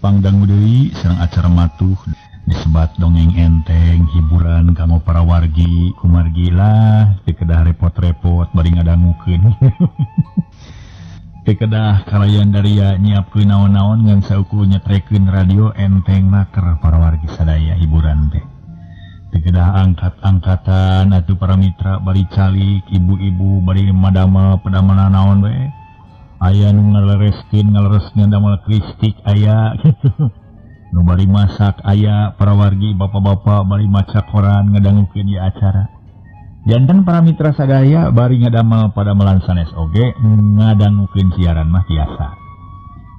pangdang Dewi serang acara matuh disebat dongeng enteng hiburan kamu para wargi kumargilah dikedah repot-repot bari ngadangukeun dikedah kalayan daria nyiapkeun naon-naon ngan sauku nyetrekeun radio enteng naker para wargi sadaya hiburan teh dikedah angkat-angkatan atuh para mitra bari calik ibu-ibu bari madama pedamana naon we aya nu ngalereskeun ngalereskeun damel kristik aya gitu nu bari masak aya para wargi bapak-bapak bari maca koran ngadangukeun ieu acara janten para mitra sadaya bari ngadamel padamelan sanes oge ngadangukeun siaran mah biasa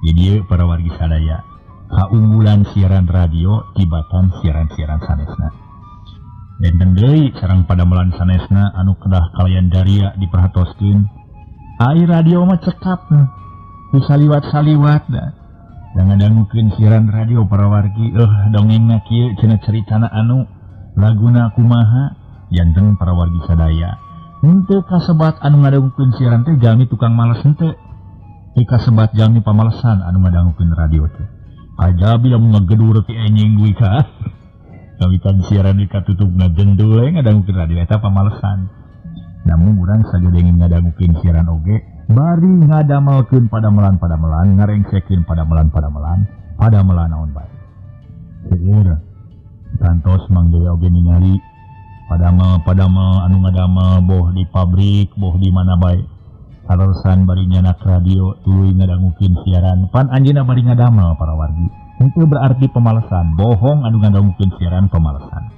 di dieu para wargi sadaya kaunggulan siaran radio tibatan siaran-siaran sanesna janten deui sareng padamelan sanesna anu kedah kalayan daria diperhatoskeun ai radio mah cekap ku saliwat-saliwat dah jangan dangukeun siaran radio para wargi dongengna kieu cenah caritana anu laguna kumaha janten para wargi sadaya henteu kasebat anu ngadangukeun siaran teh jalmi tukang males henteu teu kasebat jalmi pamalesan anu ngadangukeun radio teh ajabi lamun ngagedur ti enjing duwi ka kawitan siaran dikatutupna jendul ngadangukeun radio eta pamalesan namun urang sagedengin ngadangukeun siaran oge bari ngadamelkeun padamelan ngarengsekeun padamelan naon bae seueur kantos mangdaya oge ningali padamel anu ngadamel boh di pabrik boh di mana bae alasan bari nyanak radio tuluy ngadangukeun siaran pan anjeunna bari ngadamel para wargi itu berarti pemalesan bohong anu ngadangukeun siaran pemalesan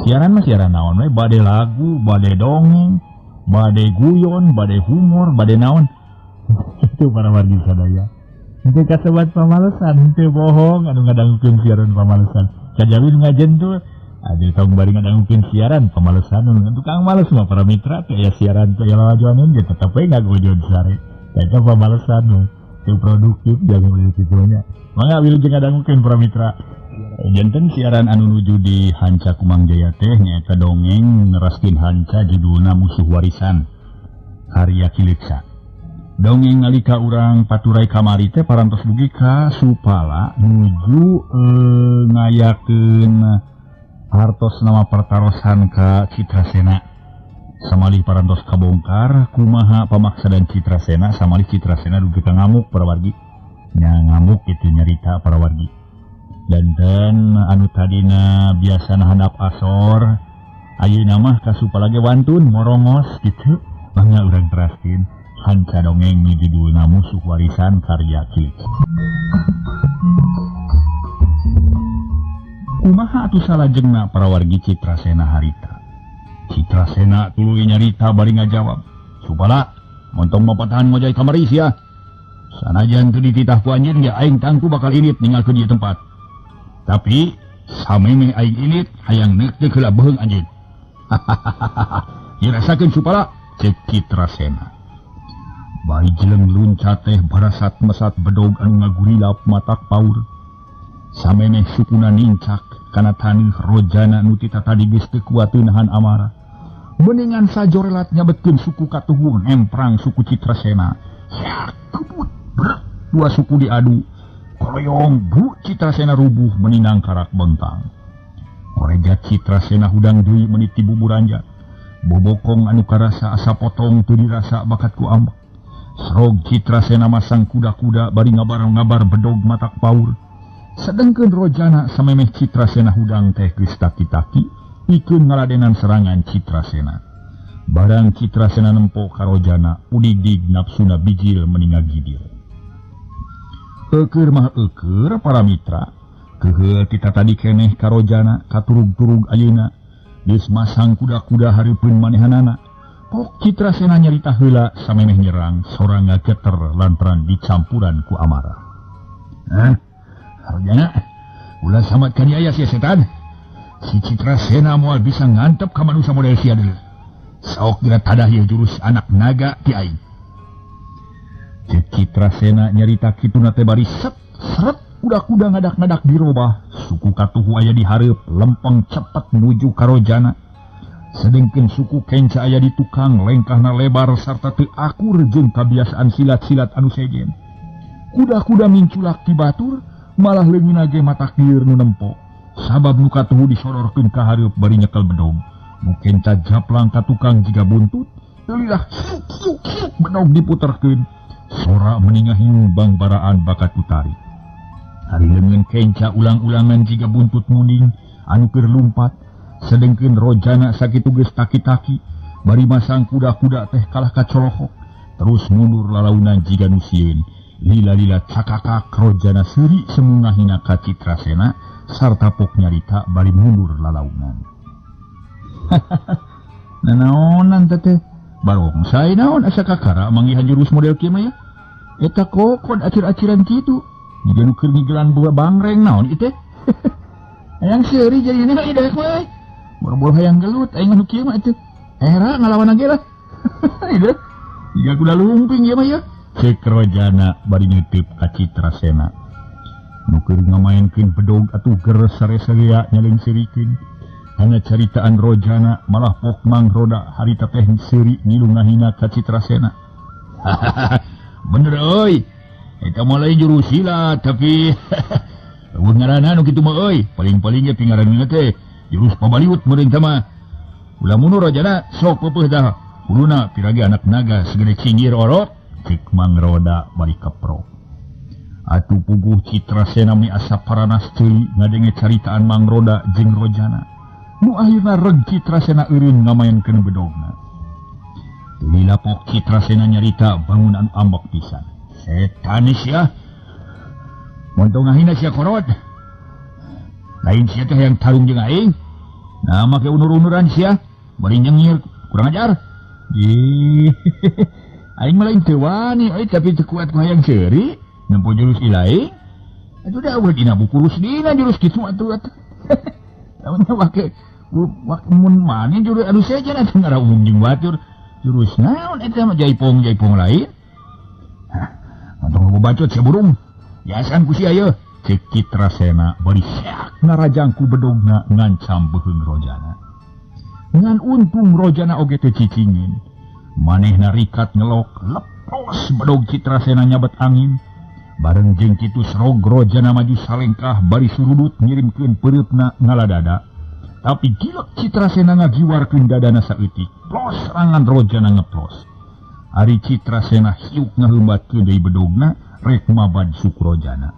siaran mah siaran naon we bade lagu bade dongeng bade guyon bade humor bade naon itu para wargi sadaya henteu kasebat pamalesan henteu bohong anu ngadangukeun siaran pamalesan kajawi ngajentul ade tong bari ngadangukeun siaran pamalesan anu tukang males mah para mitra teh aya siaran teh lawajoaneun ge tetep we ngagojon sare eta pamalesan teu produktif jangan beli kitu-nya mangga wilujeng ngadangukeun para mitra janten siaran anu nuju di Hanca Kumang Jaya teh nyaeta dongeng ngeraskeun Hanca judulna Musuh Warisan karya Kiliksa dongeng nalika urang paturai kamari teh parantos dugi ka Supala nuju ngayakeun hartos nama pertarosan ka Citrasena samalih parantos kabongkar kumaha pamaksa dan Citrasena samalih Citrasena dugi ka ngamuk para wargi nya ngamuk itu nyarita para wargi danten anu tadina biasa handap asor ayeuna mah kasupala ge wantun morongos kitu mangga urang teraskeun Hanca dongeng nu judulna Musuh Warisan karya Kiliksa kumaha atuh salajengna para wargi Citrasena harita Citrasena tuluy nyarita bari ngajawab supala montong mapatahan ngojay kamari sia sanajan teu dititah ku anjeun ge aing tangku bakal init ninggalkeun ieu tempat tapi sameme aing init hayang neuk teh heula beheung anjeun hahaha dirasakeun supala cek Citrasena bari jeleng luncat teh barasat mesat bedog anu ngagulilap matak paur sameme sukuna nincak kana tanih rojana nu tadi geus teu kuat nahan amarah mendingan sajorelat nyabetkeun suku katuhur emprang suku Citrasena sakebut dua suku diadu koroyong bu Citrasena rubuh meninang karak bentang koreja Citrasena hudang deui meniti buburanjat bobokong anu karasa asa potong teu dirasa bakat ku ambak serog Citrasena masang kuda-kuda bari ngabar-ngabar bedog matak paur sedengkeun rojana samemeh Citrasena hudang teh geus taki-taki pikeun ngaladenan serangan Citrasena barang Citrasena nempo ka rojana udig-dig nafsuna bijil meninga gidir Eukeur mah eukeur para mitra keheul kita tadi keneh karojana katurug-turug ayeuna geus masang kuda-kuda hareupeun manehanana pok Citrasena nyarita heula samemeh nyerang soranga geter lantaran dicampuran ku amarah harojana ulah samat ka diaya sia setan si Citrasena moal bisa ngantep ka manusia model sia deuleu saok dina tadah ieu jurus anak naga ti aing Citrasena nyarita kituna teh bari seret kuda-kuda ngadak-ngadak dirobah suku katuhu aya di hareup lempeng cepet nuju karojana sedengkeun suku kenca aya di tukang lengkahna lebar sarta teu akur jeung kabiasaan silat-silat anu sejen kuda-kuda minculak ti batur malah leungin age matakdir nu nempo sabab nu katuhu disodorkeun ka hareup bari nyekel bedog mungkin cajaplang ka tukang jiga buntut lidah suk bedog diputerkeun sora meningah nyumbang baraan bakat utari hari leungeun kenca ulang-ulangan jiga buntut muning anu keur lumpat sedengkeun rojana sakitu geus taki-taki bari masang kuda-kuda teh kalah kacolohok terus mundur lalaunan jiga nu sieun lila-lila cakakak rojana seuri semungahina ka Citrasena sarta pok nyarita bari mundur lalaunan. Nanaonan teh barongsai naon asa kakara manggihan jurus model kieu mah ya. Eta kokon acir-aciran kitu. Jiga nu keur ngigelan buah bangreng naon ieu teh. Hayang seuri jadi ini ieu mah. Boro-boro hayang gelut aing anu kieu mah atuh. Era ngalawan ge lah. Ieu jiga kuda lumping ieu mah ya. Cek rojana bari neuteup ka Citrasena. Nu keur ngamaenkeun bedog atuh ger sare-sarea nyaleng seurikeun. Hana caritaan rojana malah pok mangroda harita teh seuri ngilungahina ka Citrasena. Bener euy. Eta mah lain jurus silat tapi eueuh ngaranna nu kitu mah euy. Paling-paling ge pingaranna teh jurus pabaliut meureun teh mah. Ulah mundur rojana sok peupeut dah. Uluna piragi anak naga segede cinggir orot. Cik mangroda bari keprok. Atuh puguh Citrasena mi asa paranas teuing ngadenge caritaan mangroda jeung rojana. Nu akhirna reg Citrasena eureun ngamaenkeun bedogna. Tuluy lapok Citrasena nyarita bangun anu ambek pisan. Setan sia. Montong ahina sia korot. Lain sia teh yang tarung jeung aing. Nah make unur-unuran sia bari nyengir kurang ajar. Aing mah lain teu wani tapi teu kuat ku hayang seuri nempo jurus ilaing. Atuh da eueuh dina buku rusdina jurus kitu atuh. Lamun make mun mani jurus anu sejen atuh ngaraung jeung batur. Jurus naon eta mah jaipong lain. Mantong bacot sia burung. Yasan ku sia ieu. Cek Citrasena bari seak narajangku bedogna ngancam beuheung rojana. Ngan untung rojana oge teu cicingin. Manehna rikat ngelok lepos bedog Citrasena nyabat angin. Bareng jeung kitu serog rojana maju salengkah bari surudut ngirimkeun peureupeuna ngaladada. Tapi gilek Citrasena ngagiwarkeun dadana saeutik. Plos serangan rojana ngeplos. Ari Citrasena hiuk ngaheumbatkeun deui bedogna rek mabad suk rojana.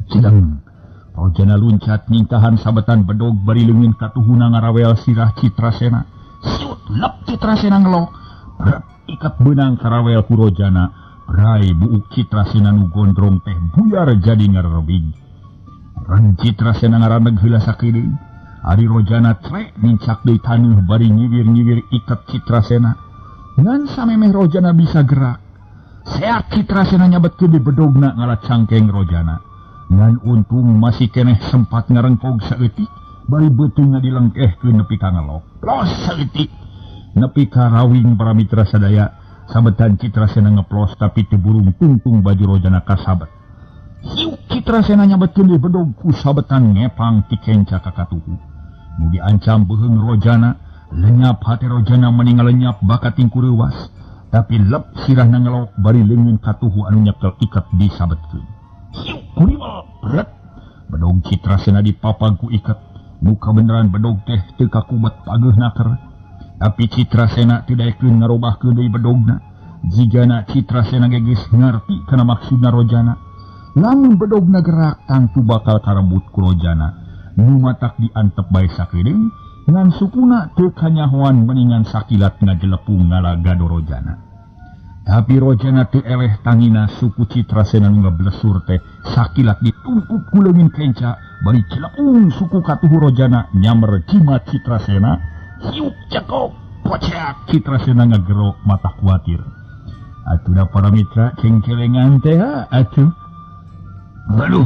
Cideng rojana luncat ningkahan sabetan bedog bari leungeun katuhuna ngarawel sirah Citrasena. Siut lep Citrasena ngelok. Ikat benang karawel ku rojana. Rai buuk Citrasena nu gondrong teh buyar jadi ngarerebing. Ran Citrasena ngaraneg heula sakedeung. Ari rojana trek nincak deui taneuh bari ngiwir-ngiwir ikat Citrasena. Ngan samemeh rojana bisa gerak. Seak Citrasena nyabetkeun di bedogna ngalat cangkeng rojana. Ngan untung masih keneh sempat ngarengkog saeutik bari beuteungna dilengkehkeun nepi ka ngelok. Plos saeutik. Nepi ka rawing para mitra sadaya sabetan Citrasena ngeplos tapi teu burung tungtung baju rojana kasabet. Hiuk Citrasena nyabetkeun di bedog ku sabetan ngepang ti kenca ka katuhu. Nu diancam beuheung rojana, lenyap hate rojana meni ngalenyap bakat tingku reuwas, tapi lep sirahna ngelok bari leungeun katuhu anu nyekel ikat disabetkeun. Hiuk kuriwal berat. Bedog Citrasena dipapag ku ikat, nu kabeneran bedog teh teu kakubet pageuna keur. Tapi Citrasena teu daekeun ngarobahkeun deui bedogna. Jigana Citrasena geus ngarti kana maksudna rojana. Lamun bedogna gerak tangtu bakal karembut ku rojana. Nu matak diantep bae sakedeung ngan sukuna teu kanyahoan meningan sakilat ngajelepung ngalagado rojana. Tapi rojana teu eleh tangina suku Citrasena nu ngablesur teh sakilat ditumpuk ku leungeun kenca bari celepung suku katuhu rojana nyamer jimat Citrasena. Hiuk cekok pocak Citrasena ngagerok mata kuatir. Atuh da para mitra cengcelengan teh atuh. Aduh.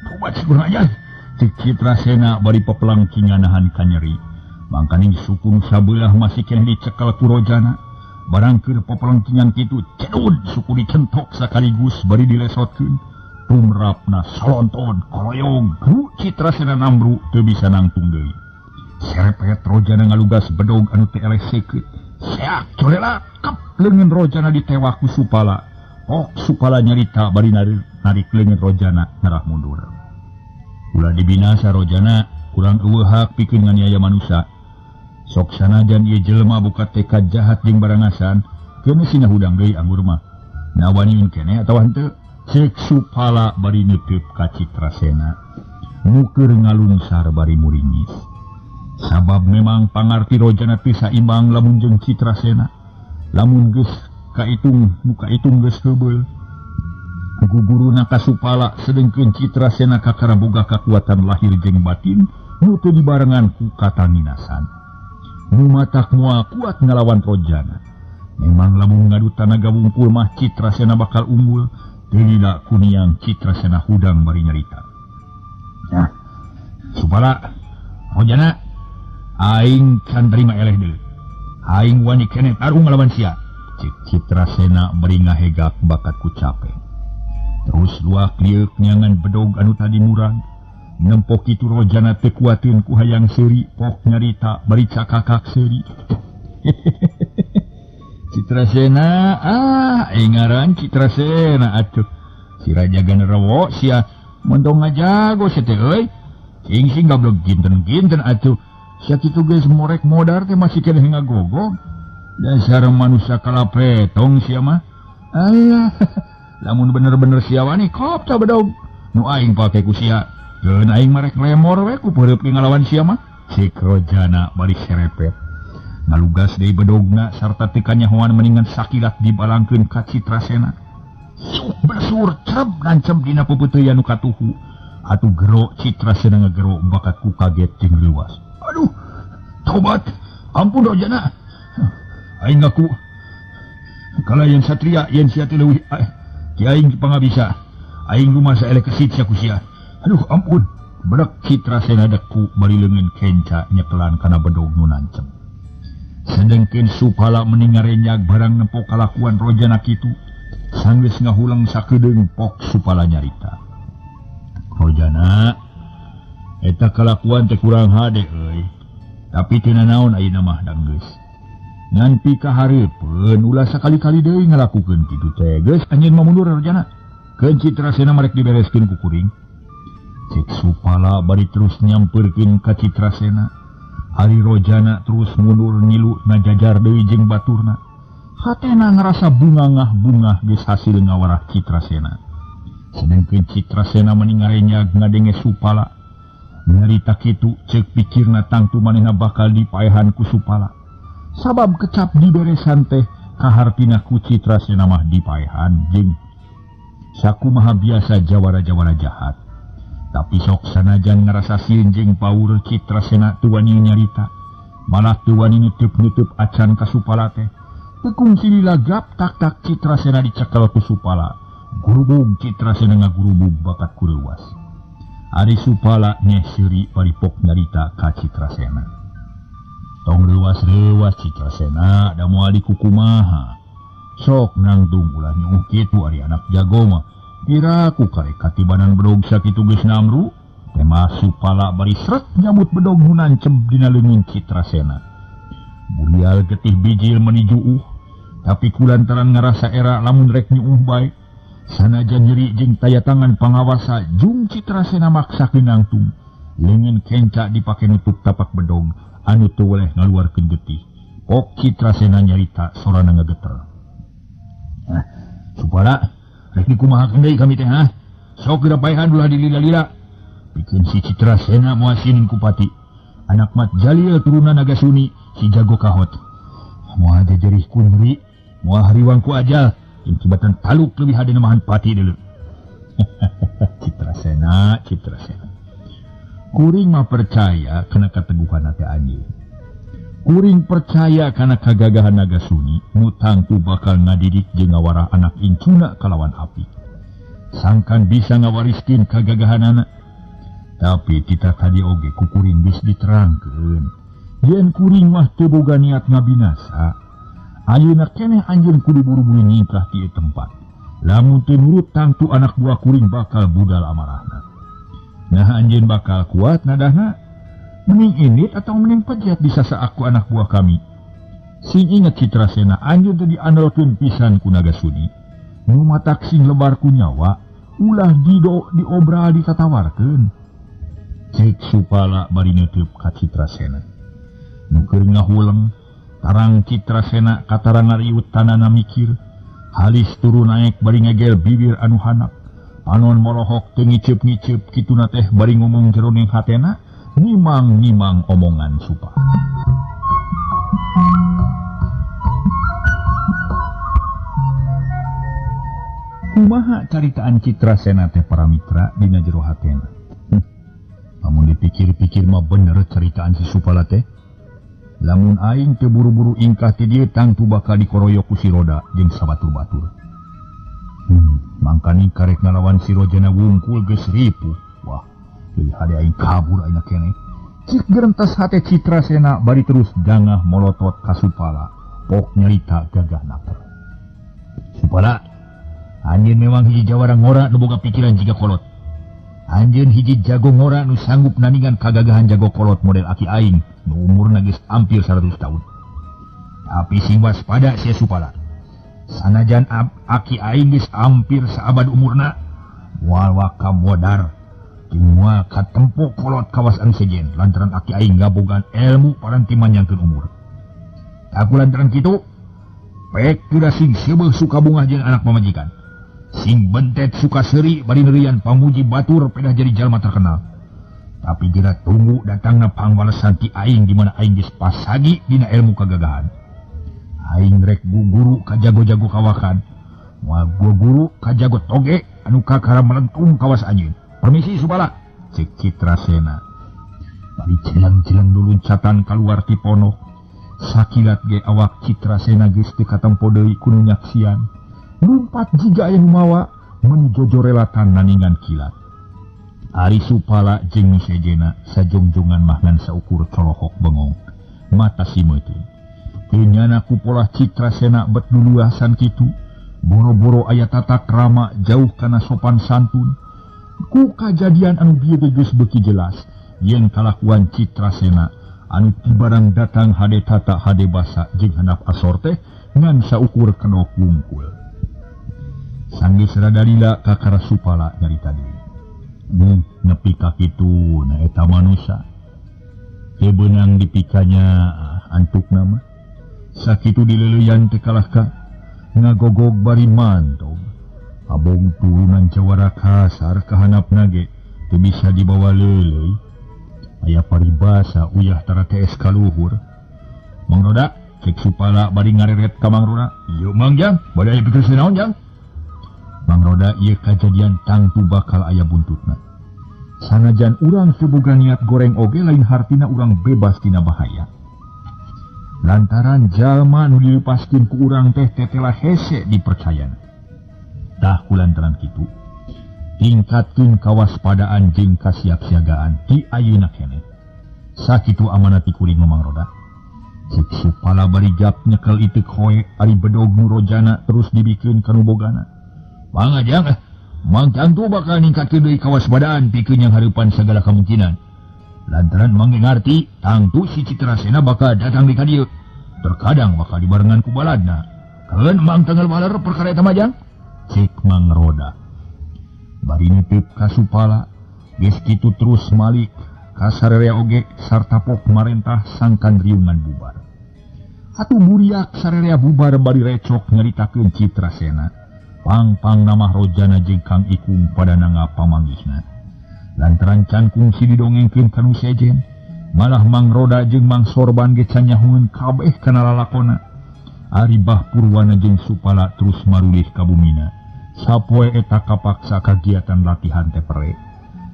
Tobat sebenarnya. Cik Citrasena bari pepelangkingan nahan kanyeri. Mangkaning suku nu sabelah masih keneh dicekel ku rojana. Barang keur pepelangkingan kitu cedud suku dicentok sakaligus bari dilesotkeun. Tumrapna salonton koloyong ku Citrasena nambru teu bisa nangtung deui. Serepet rojana ngalugas bedog anu teu eleh sekeut. Seak colela kep leungeun rojana ditewak ku Supala. Supala nyarita bari narik leungit Rojana ngarah mundur. Ulah dibinasa Rojana kurang eueuh hak pikeun nganiaya manusia. Sok sanajan ieu jelema buka tekad jahat jeung barangasan, keun sina hudang deui anggur mah. Nawaniun keneh atawa henteu? Cek Supala bari neuteub ka Citrasena. Nu keur ngalungsar bari muringis. Sabab memang pangarti Rojana teu saimbang lamun jeung Citrasena. Lamun geus kaitung nu kaitung geus heubeul. Guguruna ka Supala sedengkeun Citrasena kakara boga kakuatan lahir jeung batin nu teu dibarengan ku katanginasan. Nu matak moal kuat ngalawan Rojana. Memang lamun ngadu tanaga wungkul mah Citrasena bakal unggul. Delila kuniang Citrasena hudang bari nyarita. Nah, Supala, Rojana, aing can terima eleh deui. Aing wani keneh tarung ngalawan sia. Cik Citrasena bari ngahegak bakat ku capek. Terus luak liuk nyangan bedog anu tadi murang. Nempok itu Rojana teu kuateun ku hayang seuri, pok nyarita bari cakakak seuri. Citrasena, ngaran Citrasena atuh. Si Raja Ganerewo sia mentong ngajago sia teh euy. Sing gablog ginten-ginten atuh. Sia kitu geus morek modar teh masih keneh ngagogog. Dasar manusia kalapetong sia mah. Alah, lamun bener-bener sia wani kop tah bedog. Nu aing pake ku sia. Geun aing marek lemor we ku peureup ngalawan sia mah. Cik Rojana bari serepet. Ngalugas deui bedogna sarta teu kanyahoan meningan sakilat dibalangkeun ka Citrasena. Suh bersur trep nancem dina peupeuteuyan nu katuhu. Atuh gero Citrasena ngagero bakat ku kaget jeung leuwas. Aduh, tobat, ampun Rojana. Aing ngaku kalayan satria yen sia teh leuwih ki aing pangabisa. Aing rumasa elek kesit sia ku sia. Aduh, ampun. Bedak Citrasena deku bari leungeun kenca nyekelan kana bedog nu nancem. Sedengkeun Supala meningarenyag barang nempok kalakuan Rojana kitu, sanggeus ngahulang sakedeung pok Supala nyarita. Rojana, eta kalakuan teh kurang hade euy. Tapi teu nanaon ayeuna mah danggeus. Ngan pika hareupeun ulah sakali-kali deui ngalakukeun kitu teh. Geus anjeun mah mundur Rojana. Keun Citrasena marek dibereskeun ku kuring. Cek Supala bari terus nyampeurkeun ka Citrasena. Ari Rojana terus mundur ngilu ngajajar deui jeung baturna. Hatena ngerasa bungah geus hasil ngawarah Citrasena. Sedengkeun Citrasena meningarenyag ngadenge Supala. Nyarita kitu ceuk pikirna tangtu manehna bakal dipaehan ku Supala. Sabab kecap diberesan teh kahartina ku Citrasena mah dipaehan jeung sakumaha biasa jawara-jawara jahat. Tapi sok sanajan ngerasa silin jeung paur Citrasena teu wani nyarita. Malah teu wani nutup-nutup acan ka Supala teh. Tekung sililagap tak-tak Citrasena dicekel ku Supala. Gurubug Citrasena ngagurubug bakat ku leuwas. Ari Supala nyeh seuri paripok nyarita ka Citrasena. Tong leuwas-leuwas Citrasena da moal dikukumaha. Sok nangtung ulah nyuh kitu ari anak jago mah. Kira ku karek katibanan bedog sakitu geus namru, tema Supala bari sret nyambut bedog nu nancem dina leungeun Citrasena. Burial getih bijil menuju tapi kulantaran ngarasa era lamun rek nyuuh bae, sanajan nyeri jeung taya tangan pangawasa jung Citrasena maksakeun nangtung. Leungeun kenca dipake nutup tapak bedog anu teu weleh ngaluarkeun getih. Pok Citrasena nyarita sorana ngageter. Nah, Supala rek dikumahakeun deui kami teh ha. Sok dirapaehan ulah dilila-lila. Pikeun si Citrasena moal sinin ku pati. Anak mat Jalil turunan Nagasuni si jago kahot. Moal jajarih ku nyeri, moal hariwang ku ajal, jeung cibatan taluk leuwih hade namahan pati deuleu. Citrasena. Kuring mah percaya kana kateguhan teh anjeun. Kuring percaya kana kagagahan Nagasuni nu tangtu bakal ngadidik jeung ngawarah anak incuna kalawan api. Sangkan bisa ngawariskeun kagagahanana. Tapi tita tadi oge ku kuring geus diterangkeun. Yen kuring mah teu boga niat ngabinasa, ayeuna keneh anjeun kudu buru-buru nyingkrah ti tempat. Lamun teu nurut tangtu anak buah kuring bakal budal amarahna. Nah anjeun bakal kuat nadahna. Mending init atau mending pejat bisa aku anak buah kami. Sing ingat Citrasena anjeun teu diandelkeun pisan ku Nagasuni. Nu matak sing lebar ku nyawa, ulah diobral ditatawarkeun. Cek Supala bari neuteub ka Citrasena. Nu keur ngahuleng tarang Citrasena katarang ngariut tanana mikir, halis turu naek bari ngegel bibir anu hanap, panon molohok teu ngiceup-ngiceup kituna teh bari ngomong jroning hatena, ngimang-ngimang omongan Supa. Kumaha caritaan Citrasena teh para mitra dina jero hatena? Lamun dipikir-pikir mah bener ceritaan si Supala teh. Lamun aing teu buru-buru ingkah ti dieu tangtu bakal dikoroyok ku si Roda jeung sabatur-batur. Mangkani karek ngalawan si Rojana wungkul geus ripuh. Wah, leuwih hade aing kabur ayeuna keneh. Cik gerentas hate Citrasena bari terus dangah molotot ka Supala. Pok nyarita gagah naper. Supala, anjeun memang hiji jawara ngora nu boga pikiran jiga kolot. Anjeun hiji jago ngora nu sanggup nandingan kagagahan jago kolot model aki aing nu umurna geus hampir 100 tahun. Tapi sing waspada sia Supala. Sanajan aki aing geus hampir saabad umurna, moal waka modar jeung moal katempo kolot kawas anu sejen lantaran aki aing ngabogaan ilmu paranti manjangkeun umur. Aku lantaran kitu, pek teu sing seubeuh suka bungah jeung anak pamajikan. Sing bentet suka seri bari neurian pamuji batur pedah jadi jalma terkenal. Tapi jera tunggu datangna pangwalesan ti aing di mana aing geus pasagi dina ilmu kagagahan. Aing rek guru ka jago-jago kawakan. Moal guru ka jago toge anu kakara melentung kawas anjeun. Permisi Supala, cek Citrasena. Bari jelang-jelang luluncatan kaluar ti pono. Sakilat ge awak Citrasena geus teu katempo deui kudu nyaksian. Lumpat jiga aya nu mawa menjojo relatan naningan kilat. Ari Supala jeung nu sejena sajongjongan mah ngan saukur colohok bengong. Mata simeuteun. Teu nyana ku pola Citrasena bet duluasan kitu. Boro-boro aya tata krama jauh kana sopan santun. Ku kajadian anu bieu geus beuki jelas yen kalakuan Citrasena anu tibarang datang hade tata hade basa jeung handap asor teh ngan saukur kenok wungkul. Sanggeus radalila kakara Supala nyarita deui. Nepi ka kitu na eta manusia. Teu beunang dipikanya antukna mah. Sakitu dileuleyan teu kalah ka ngagogog bari mantog. Abong turunan jawara kasar ka handapna ge teu bisa dibawa leuleuy. Aya paribasa uyah tara tees kaluhur. Mang Roda, cek Supala bari ngareret ka Mang Roda. Ieu Mang Jang, bade aya pikir naon Jang? Mang Roda ieu kajadian tangtu bakal aya buntutna. Sanajan urang teu boga niat goreng oge lain hartina urang bebas tina bahaya. Lantaran jalma nu dilepaskeun ku urang teh tetela hese dipercayana. Tah kulantaran kitu, tingkatkeun kawaspadaan jeung kasiapsiagaan ti ayeuna keneh. Sakitu amanat ti kuring Mang Roda. Cek Supala bari jap nyekel iteuk hoe ari bedog nu Rojana terus dibikeun kanu bogana. Mangajang, Mang Jang tu bakal ningkatkeun deui kawaspadaan pikeun yang hareupan sagala kemungkinan. Lantaran Mang ngarti tangtu si Citrasena bakal datang di ka dieu. Terkadang bakal dibarengan ku baladna. Keun Mang tanggal baler perkara eta Majang? Cek Mang Roda. Bari neuteub ka Supala, geus kitu terus malik ka sarerea oge sarta pok marentah sangkan riungan bubar. Atuh buriak sarerea bubar bari recok nyaritakeun Citrasena. Pang-pang nama Rojana jeung Kang Ikung pada nangga pamanggisna. Lantaran can kungsi didongengkeun kanu sejen, malah Mang Roda jeung Mang Sorban ge can nyahungeun kabeh kana lalakonna. Ari Bah Purwana jeung Supala terus marulih ka bumina. Sapoe eta kapaksa kagiatan latihan teh pere.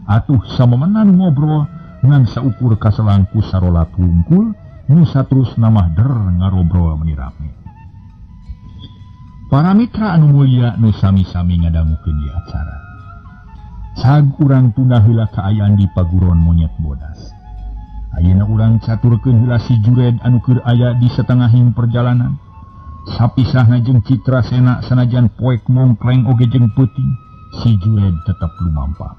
Atuh samomenan ngobrol ngan saukur kaselang ku sarolat wungkul, nu saterus namah der ngarobrol meuni rame. Para mitra anu mulia nu sami-sami ngadangukeun ieu acara. Cag urang tunda heula kaayaan di paguron monyet bodas. Ayeuna urang caturkeun heula si Jured anu keur aya di satengahing perjalanan. Sapisahna jeung Citrasena sanajan poek mongkleng oge jeung peuting, si Jured tetep lumampah.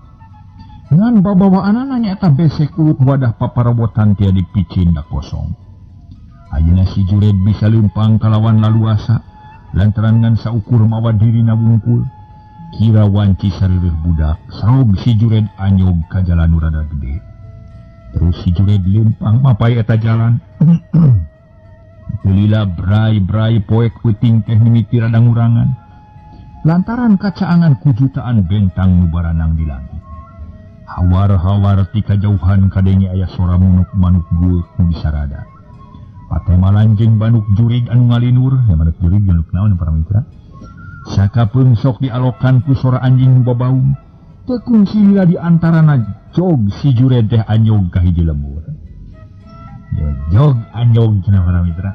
Ngan babawaanana nyaeta besek ulut wadah paparabotan tia dipicin da kosong. Ayeuna si Jured bisa leumpang kalawan laluasa. Lantaran ngan saukur mawa diri na wungkul, kira wanci sarireuh budak sarog si Jured anyog ka jalan nu rada gede. Terus si Jured lempang mapai eta jalan. Lila brai-brai poek peuting teh mimiti rada ngurangan. Lantaran kacaangan kujutaan bentang nu baranang di langit. Hawar-hawar ti kajauhan kadenge aya sora manuk gul nu disarada. Patema lanjeng manuk jurig anu ngalinur, ya manuk jurig manuk naon para mitra. Sakapeung sok dialokan ku sora anjing nu babaung. Teu kungsi lila di antarana jog si Jured teh anyog ka hiji lembur. Ya jog anyog cenah para mitra.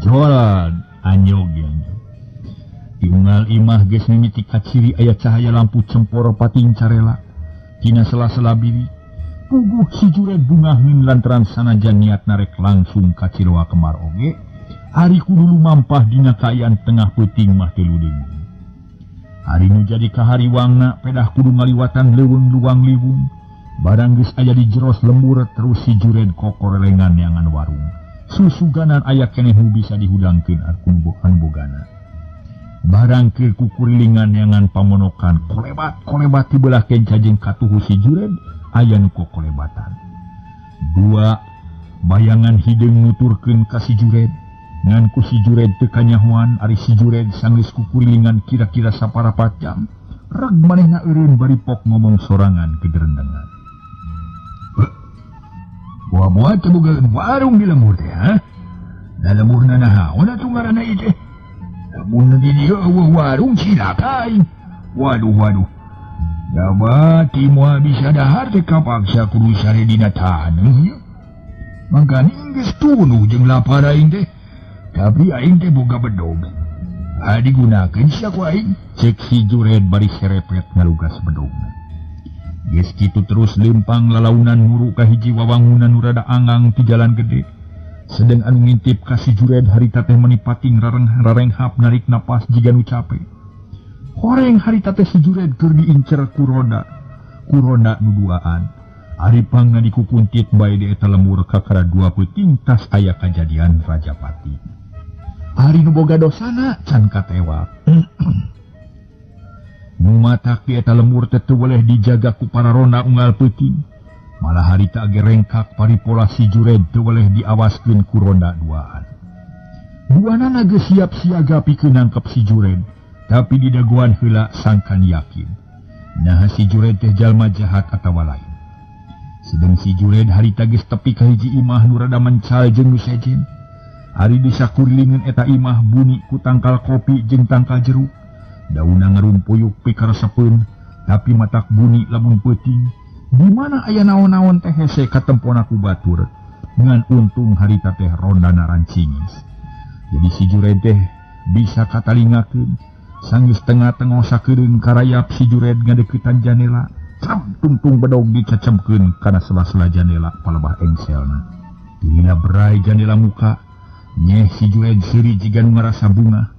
Jol anyog ya. Diunggal imah geus mimiti kaciri aya cahaya lampu cempor pating carela. Tina sela-sela biri. Puguh si Jured bungaheun lantaran sanajan niat narek langsung ka Ciloa Kemar oge. Hari kudu lumampah dina kaayaan tengah peuting mah teu ludeng. Hari nu jadi kahariwangna pedah kudu ngaliwatan leuweung luang liwung. Barang geus aya di jeros lembur terus si Jured kokorelengan neangan warung. Susuganan aya keneh nu bisa dihudangkeun anu bogana. Barang keur kukurilingan neangan pamonokan kolebat ti belah kenca jeung katuhu si Jured aya nu kokolebatan. Dua bayangan hideung nuturkeun ka si Jured. Ngan ku si Jured teu kanyahoan ari si Jured sanggeus kukurilingan kira-kira saparapat jam. Reg manehna eureun bari pok ngomong sorangan kederendengan. Buah-buah teu bogaeun warung di lembur teh, ha? Da lemburna nahaon atuh ngaranna ieu teh? Lamun di dieu eueuh warung cilaka aing. Waduh. Jabati moal bisa dahar teh kapaksa kudu sare dina taneuh nya. Mangkana geus tunuh jeung lapar aing teh. Tapi aing teh boga bedog. Digunakeun sia ku aing. Cek si Jured bari serepet ngalugas bedogna. Geus kitu terus lempang lalaunan muru ka hiji wawangunan nu rada anggang ti jalan gede. Sedeng anu ngintip ka si Jured harita teh meuni pating rarenghap narik napas jiga nu capek. Horeng harita teh si Jured keur diincer ku roda nu duaan. Ari pangna dikukuntit bae di eta lembur kakara dua peuting tas aya kajadian Rajapati. Ari nu boga dosana can katewa. Nu matak di eta lembur teh teu boleh dijaga ku para ronda unggal peuting. Malah harita ge rengkak paripola si Jured teu boleh diawaskeun ku ronda duaan. Duanana geus siap siaga pikeun nangkep si Jured, tapi di daguan heula sangkan yakin. Nah si Jured teh jalma jahat atawa lain. Sedeng si Jured harita geus tepi ka hiji imah nu rada mencal jeung nu sejen. Ari disakurilingeun eta imah bunyi ku tangkal kopi jeung tangkal jeruk. Daunna ngarumpuyuk pikaresepeun, tapi matak bunyi lamun peuting. Di mana aya naon-naon teh hese katempona ku batur. Ngan untung harita teh rondana rancingis. Jadi si Jured teh bisa katalingakeun. Sanggeus tengah-tengah sakedeung karayap si Jured ngadeuketan janela. Tungtung bedog dicecemkeun kana sela-sela janela palebah engselna. Dina berai janela muka. Nyeh si Jured siri jiga nu ngarasa bunga.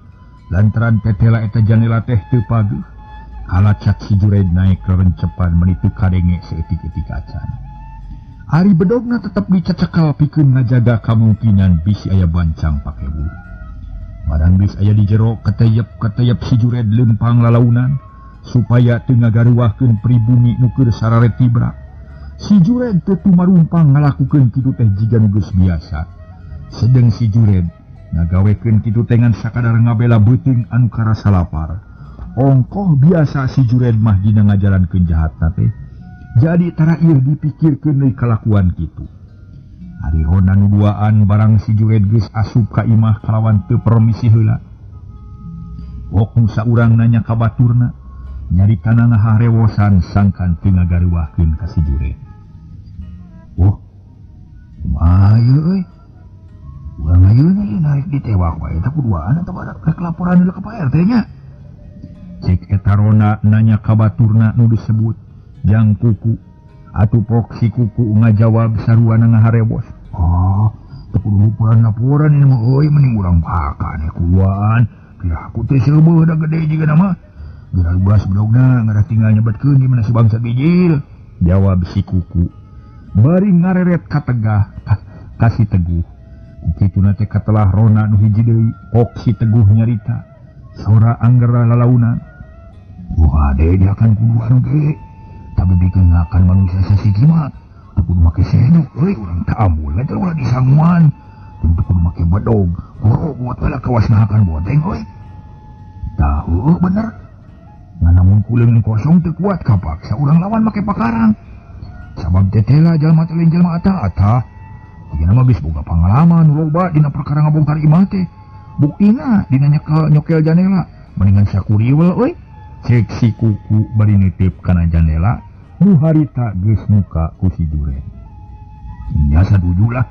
Lantaran tetela eta janela teh teu paguh. Kalacat si Jured naik kerencepan menitu kadenge seetik-etik acan. Ari bedogna tetep dicecekal pikeun ngajaga kemungkinan bisi aya bancang pakebu. Barang geus aya di jero keteyep si Jured lempang lalaunan supaya teu ngagaruwahkeun pribumi nu keur sarare tibra. Si Jured teu tumarumpang ngalakukeun kitu teh jiga nu geus biasa. Sedeng si Jured ngagawekeun kitu teh ngan sakadar ngabela beuteung anu karasa lapar. Ongkoh biasa si Jured mah dina ngajalankeun jahatna teh. Jadi tarair dipikirkeun deui kalakuan kitu. Ari ronda nu duaan barang si Jured geus asup ka imah kalawan teu permisi heula. Pok nu saurang nanya ka baturna, nyaritana ngaharewosan sangkan teu ngagaruwahkeun ka si Jured. Kumaha ieu euy? Urang ayeuna ieu narik ditewak wae eta kuduaan atawa rek laporan heula ka Pak RT nya. Cek eta ronda nanya ka baturna nu disebut Jang Kuku. Atuh pok si Kuku ngajawab saruana ngaharewos. Teu kudu laporan ieu mah euy mending urang pakane kuduaan. Kira aku teh seubeuh da gede jiga nama. Geura ubas bedogna ngadah tinggal nyebetkeun di mana si bangsa bijil. Jawab si Kuku. Bari ngareret ka Tegah ka si Teguh. Kituna teh katelah rona nu hiji deui pok si Teguh nyarita. Sora anggera lalaunan. Wah, dia akan kuduan ge. Tapi bikin akan manusia sasiki mah. Kudu make sendok, urang teu ambul, eta ulah disanguan. Tentu kudu make bedog. Koro buat bala kawasna akan boteng euy. Tah bener. Namun kuleung kosong teu kuat kapaksa urang lawan make pakarang. Sabab tetela jalma teh lain jalma ata-ata. Dina mah geus boga pangalaman loba dina perkara ngabongkar imah teh. Buktina dina nyokel janela, mendingan sakuriwel euy. Cek si kuku bari nitip kana janela, nu harita geus muka ku si Jured. Nya saduju lah.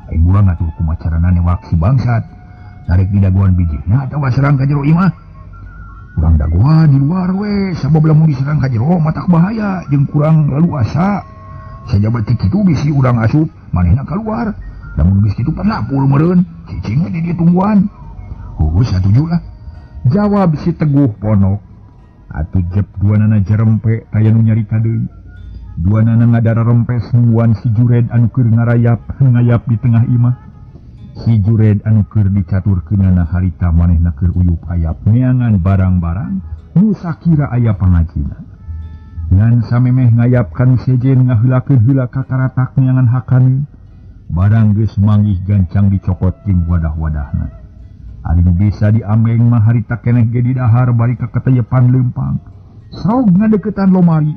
Aing urang ngatur kumacarana newak si bangsat. Narek di daguan bijihna atawa serang ka jero imah. Kurang daguan di luar we, sabab lamun diserang ka jero matak bahaya jeung kurang lalu asa. Sajabat ti kitu bisi urang asup manehna keluar. Lamun geus kitu panapul meureun, cicing di dieu tungguan. Satuju lah. Jawab si Teguh Ponok. Atuh jep duanana jerempe aya nu nyarita deui. Duanana ngadara rempes nuan si Jured anu keur ngayap di tengah imah. Si Jured anu keur dicaturkeunana harita manehna keur uyup ayap neangan barang-barang nu sakira aya pangajina. Ngan samemeh ngayap kanu sejen ngaheulakeun heula ka karatak neangan hakaneun. Barang geus manggih gancang dicokot jeung wadah-wadahna. Ari nu bisa diameng mah harita keneh ge di dahar bari ka kateyepan leumpang. Saog ngadeuketan lomari,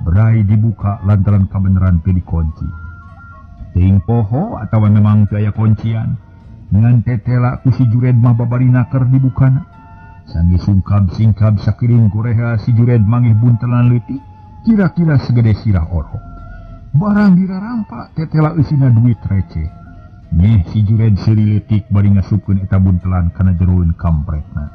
berai dibuka lantaran kabeneran teu dikunci. Teuing poho atawa memang teu aya kuncian. Ngan tetela ku si Jured mah babarina keur dibukana. Sanggeus sungkab-singkab sakiring kureha si Jured manggih buntelan leutik, kira-kira segede sirah orok. Barang dirarampa tetela eusina duit receh. Nyeh si Jured seuri leutik bari ngasupkeun eta buntelan kana jeroeun kampretna.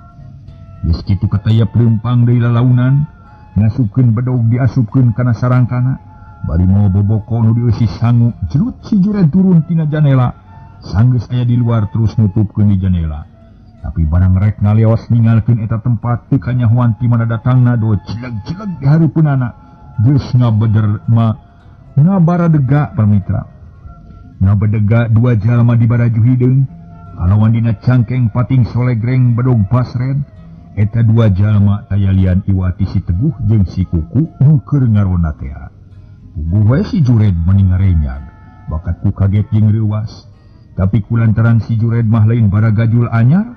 Geus kitu katayap leumpang deui lalaunan, ngasupkeun bedog diasupkeun kana sarangkana, bari mau boboko nu dieusi sangu, jerut si Jured turun tina janela. Sanggeus aya di luar terus nutupkeun di janela. Tapi barang rek ngaleos ninggalkeun eta tempat teu kanyahoan ti mana datangna do cileg-cileg di hareupeunana. Geus ngabaradega permitra. Ngabedega dua jalma di baraju hideung, kalawan dina cangkeng pating solegreng bedog pasred. Eta dua jalma tayalian iwati si Teguh jeung si Kuku nu keur ngarona teh. Puguh we si Jured mending ngarenyag, bakat ku kaget jeung reuwas. Tapi kulantaran si Jured mah lain baragajul anyar,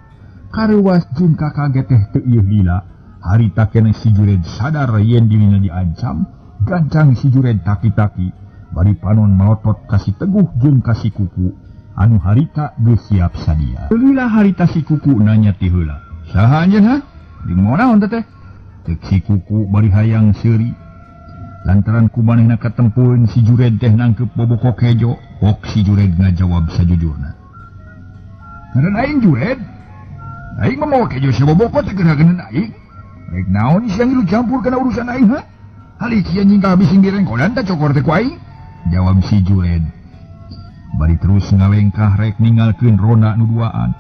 kareuwas jeung kakaget teh teu ieu lila. Harita keneh si Jured sadar yen dirina diancam, gancang si Jured taki-taki. Bari panon melotot kasih Teguh jeung kasih Kuku anu harita geus siap sadia. Lila harita si Kuku nanya ti heula, "Saha anjeun ha? Di monaon teh?" Cek si Kuku bari hayang seuri. Lantaran ku manehna katempueun si Jured teh nangkep boboko kejo, pok si Jured ngajawab sajujurna. "Ngaran aing Jured. Aing mah mau kejo si boboko teh geurageun aing. Rek naon sia ngilu campur kana urusan aing ha? Halik ieu nyingka habis singgireng kodan teh cokor teh ku aing." Jawab si Jured. Bari terus ngalengkah rek ninggalkeun ronda nu duaan.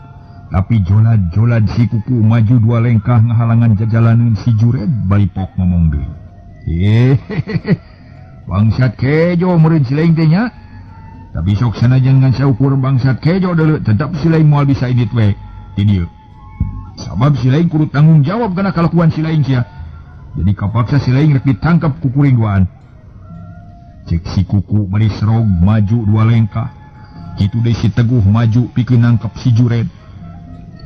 Tapi jolad-jolad si Kuku maju dua lengkah ngahalangan jajalaneun si Jured, bari pok ngomong deui. Bangsat kejo meureun si laing teh nya. Tapi sok sanajan ngan saukur bangsat kejo deuleu tetep si laing moal bisa indit we ti dieu. Sabab si laing kudu tanggung jawab kana kalakuan si laing sia. Jadi kapaksa si laing rek ditangkap ku kuring duaan. Cek si Kuku bari serog maju dua lengkah. Kitu deui si Teguh maju pikeun nangkep si Jured.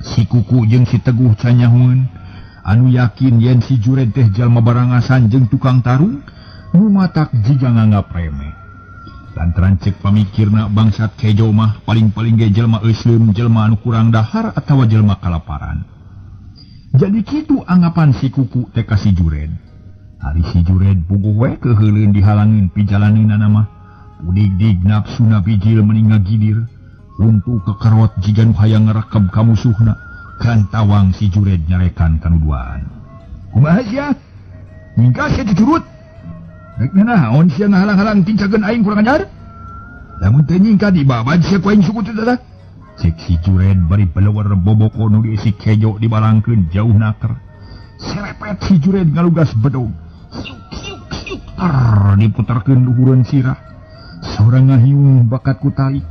Si Kuku jeung si Teguh canyahoeun anu yakin yen si Jured teh jalma barangasan jeung tukang tarung nu matak jiga nganggap remeh. Lantaran cek pamikirna bangsat kejo mah paling-paling ge jelma euseum, jelma anu kurang dahar atawa jelma kalaparan. Jadi kitu anggapan si Kuku teh ka si Jured. Hari si Jured puguh we keheuleun dihalangin pijalaneunana mah. Udig-dig nafsuna bijil mending ngagidir. Untu kekerot jiga nu hayang ngarekeb ka musuhna. Kan tawang si Jured nyarekan kanu duaan. "Kumaha sia? Mingka sia dicurut? Rek naon sia ngahalang-halang tincakeun aing kurang ajar? Lamun teu nyingka dibabad sia ku aing suku teh tah." Cek si Jured bari belewer boboko nu diisi kejo dibalangkeun jauh naker. Serepet si Jured ngalugas bedog. Diputarkeun luhureun sirah. Saurang ngahiung bakat ku tali.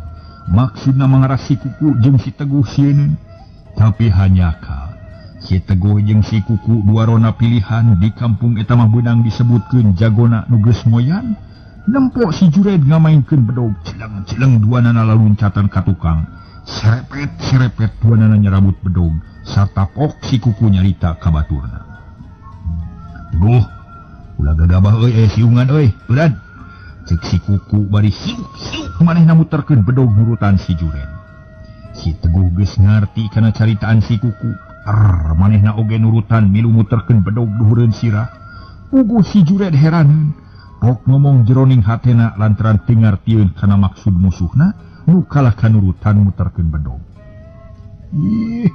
Maksudna mangaras si Kuku jeung si Teguh sieun. Tapi hanyaka Si Teguh jeung si Kuku dua rona pilihan di kampung eta mah beunang disebutkeun jagona nu geus moyan. Nempok si Jured ngamainkeun bedog cileng-cileng duanana laluncatan ka tukang. Serepet duanana nyerabut bedog sarta pok si Kuku nyarita ka baturna. Teguh, ulah gagabah euy siungan euy, urad. Cek si Kuku bari siuk manehna muterkeun bedog nurutan si Jured. Si Teguh geus ngarti kana caritaan si Kuku. Manehna oge nurutan milu muterkeun bedog duhureun sirah. Uguh si Jured heraneun. Pok ngomong jeroning hatena lantaran teu ngartieun kana maksud musuhna nu kalah kanurutan muterkeun bedog. Ih,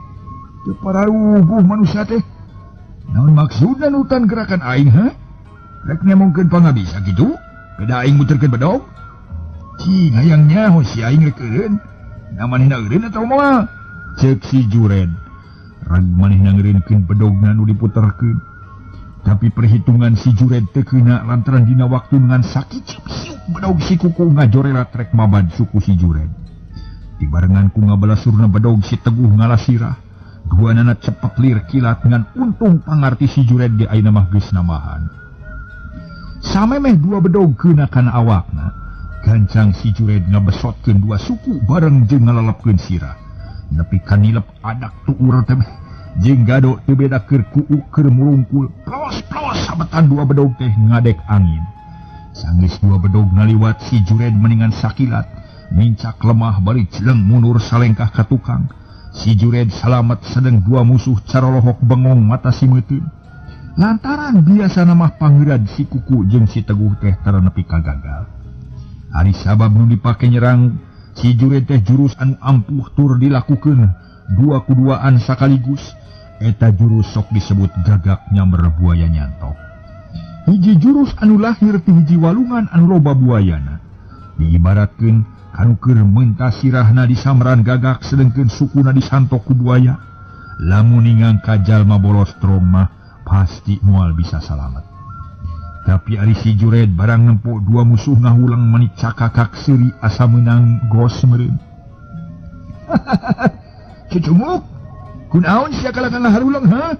teu pararuguh manusia teh. Naon maksudna nurutan gerakan aing ha? Rek nemongkeun pangabisa kitu? Beda aing muterkeun bedog? Cing hayang nyaho si aing rek eureun. Na manehna eureun atawa moal? Cek si Jured. Rag manehna ngeureunkeun bedogna nu diputerkeun. Tapi perhitungan si Jured teu keuna lantaran dina waktu dengan sakit siuk bedog si Kuku ngajorelat rek mabad suku si Jured. Dibarengan ku ngabalasurna bedog si Teguh ngalasirah. Duanana cepet lir kilat ngan untung pangarti si Jured di ayeuna mah geus namahan. Samemeh dua bedog keuna kana awakna. Gancang si Jured ngabesotkeun dua suku bareng jeung ngalalepkeun sirah. Nepi kanilep adak tuur teh jeung gado teu beda keur kuuk keur mulungkul. Plos sabetan dua bedog teh ngadek angin. Sanggeus dua bedog ngaliwat si Jured meningan sakilat mincak lemah bari cileng mundur salengkah ka tukang. Si Jured salamet sedeng dua musuh carolohok bengong mata simeuteun. Lantaran biasa mah pangeurad si Kuku jeung si Teguh teh tara nepi ka gagal. Ari sabab nu dipake nyerang si Jured teh jurus anu ampuh tur dilakukeun dua kuduaan sakaligus. Eta jurus sok disebut gagak nyamber buaya nyantok. Hiji jurus anu lahir ti hiji walungan anu loba buayana. Diibaratkeun kanu keur meuntas sirahna disamran gagak sedengkeun sukuna disantok ku buaya. Lamun ningang ka jalma bolos strong mah pasti moal bisa salamet. Tapi ari si Jured barang nempok dua musuh ngahulang manit cakakak seuri asa meunang gos meureun. Cicumuk, kunaon sia kalakan ngaharulang ha?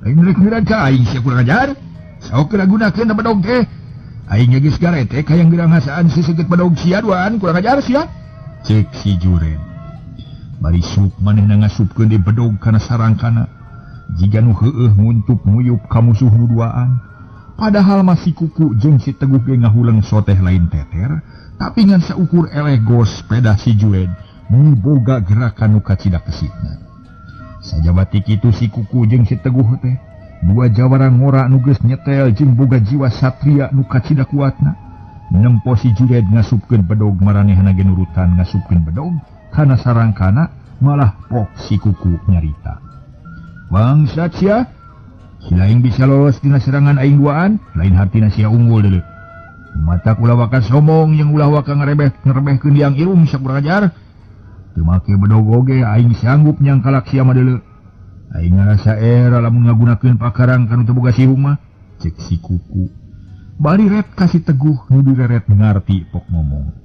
Aing rek ngeureun ka aing sia kurang ajar. Sok keragunakeun bedog teh. Aing geus garete hayang gerangasaan seseukeut bedog sia duaan kurang ajar sia. Cek si Jured. Bari sup manehna ngasupkeun di bedog kana sarangkana. Jiga nu heueuh nguntup nguyup ka musuh nu duaan. Padahal masih Kuku jeung si Teguh ge ngahuleung soteh lain teter, tapi ngan saukur eleh gos sepeda si Jured nu boga gerakan nu kacida kesitna. Sajabati kitu si Kuku jeung si Teguh teh dua jawara ngora nu geus nyetel jeung boga jiwa satria nu kacida kuatna. Nempo si Jured ngasupkeun bedog maranehna ge nurutan ngasupkeun bedog kana sarangkana malah pok si Kuku nyarita. Bangsat sia, si lain bisa lolos dina serangan aing duaan, lain hartina sia unggul deuleu. Mata ulah waka sombong yang ulah waka ngerebehkeun diang ilung sia kurang ajar. Teu make bedog oge aing sanggup nyangkalak sia mah deuleu. Aing ngarasa era lamun ngagunakeun pakarang kanu teu boga siung mah, cek si Kuku. Bari ret ka si Teguh nu direret ngarti pok ngomong.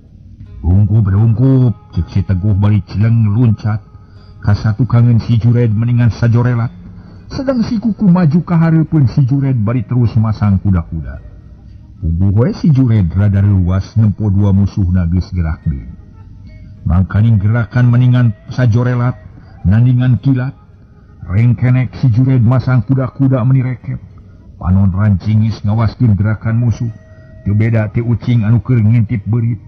Ungkup, cek si Teguh bari cileng luncat. Ka satukangeun si Jured meningan sajorelat. Sedang si Kuku maju ka hareupeun si Jured bari terus masang kuda-kuda. Puguh we si Jured rada luas nempo dua musuhna geus gerak deui. Mangkaning gerakan meningan sajorelat, nandingan kilat. Rengkenek si Jured masang kuda-kuda meni rekep. Panon rancingis ngawaskeun gerakan musuh. Teu beda ti ucing anu keur ngintip beurit.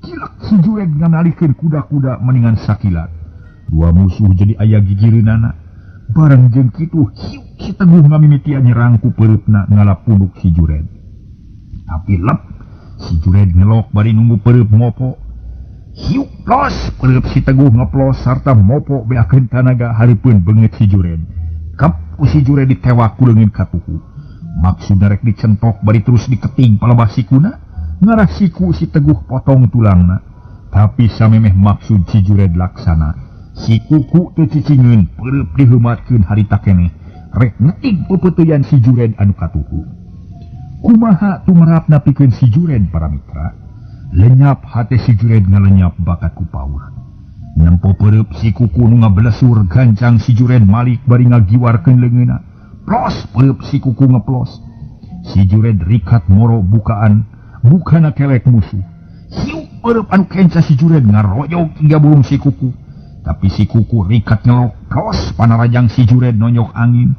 Kilak si Jured nganalikeun kuda-kuda meningan sakilat. Dua musuh jadi aya gigireunana. Bareng jeung kitu si Teguh ngamimitian nyerang ku peureupeuna ngalapunduk si Jured. Tapi lep si Jured ngelok bari nunggu peureup mopo. Hiuk plos peureup si Teguh ngeplos sarta mopo beakeun tanaga hareupeun beungeut si Jured. Kep ku si Jured ditewak ku leungit ka tuhu. Maksudna rek dicentok bari terus diketing palebah sikuna. Ngarah siku si Teguh potong tulangna. Tapi samemeh maksud si Jured laksana. Si Kuku teu cicingeun peureup diheumatkeun harita keneh rek ngeting pepeuteyan si Jured anu katuhu. Kumaha tumerapna pikeun si Jured para mitra? Lenyap hate si Jured ngalenyap bakat ku pauh. nempo pereup si kuku nu ngablesur gancang si Jured Malik bari ngagiwarkeun leungeunna. Plos pereup si kuku ngeplos. Si Jured rikat moro bukaan, bukana kelek musuh. Hiu pereup anu kenca si Jured ngaroyog hingga bulung si kuku. Tapi si kuku rikat ngelok plos panarajang si Jured nonyok angin.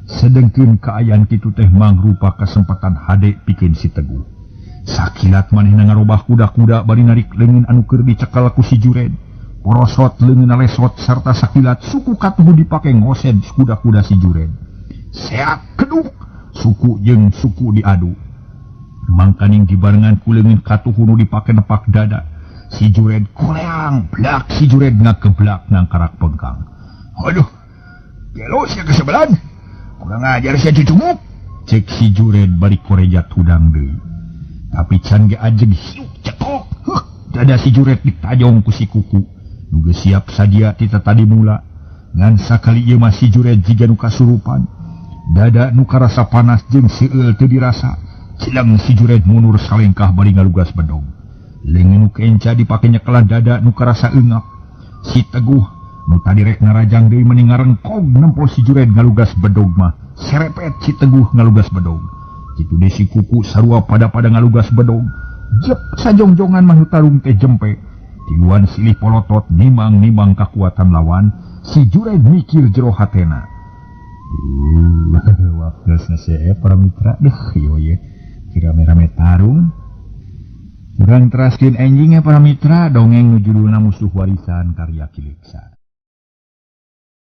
Sedengkeun kaayaan kitu teh mangrupa kesempatan hade pikeun si Teguh. Sakilat manehna ngarobah kuda-kuda bari narik leungeun anu keur dicekel ku si Jured. Porosot leungeunna lesot sarta sakilat suku katuhu dipake ngosed kuda-kuda si Jured. Seak keduk suku jeung suku diadu. Mangkaning dibarengan ku leungeun katuhu nu dipake nepak dada. Si Jured koleang blak si Jured ngakeblak nang karak pengkang. Aduh, gelo sia kesebelan. Kurang ajar sia dicumuk. Cek si Jured bari korejat hudang deui. Tapi can ge ajeg hiuk cetok. Dada si Jured ditajong ku si kuku. Nu geus siap sadia ti tadi mula. Ngan sakali ieu mah si Jured jiga nu kasurupan. Dada nu karasa panas jeung seueul teu dirasa. Cilang si Jured mundur salengkah bari ngalugas bedog. Leungeun nu kenca dipake nyekelan dada nu karasa eungap. Si Teguh nu tadi rek narajang deui meni ngarengkog nempo si Jured ngalugas bedog mah. Serepet si Teguh ngalugas bedog. Kitu deui si kuku sarua pada-pada ngalugas bedog. Jep sajongjongan mah nu tarung teh jempe. Tiluan silih polotot nimang-nimang kakuatan lawan. Si Jured mikir jero hatena. Wah, geusna seueur para mitra deh ieu ye. Rame-rame tarung. Urang teraskeun enjing ya para mitra dongeng nu judulna Musuh Warisan karya Kileksa.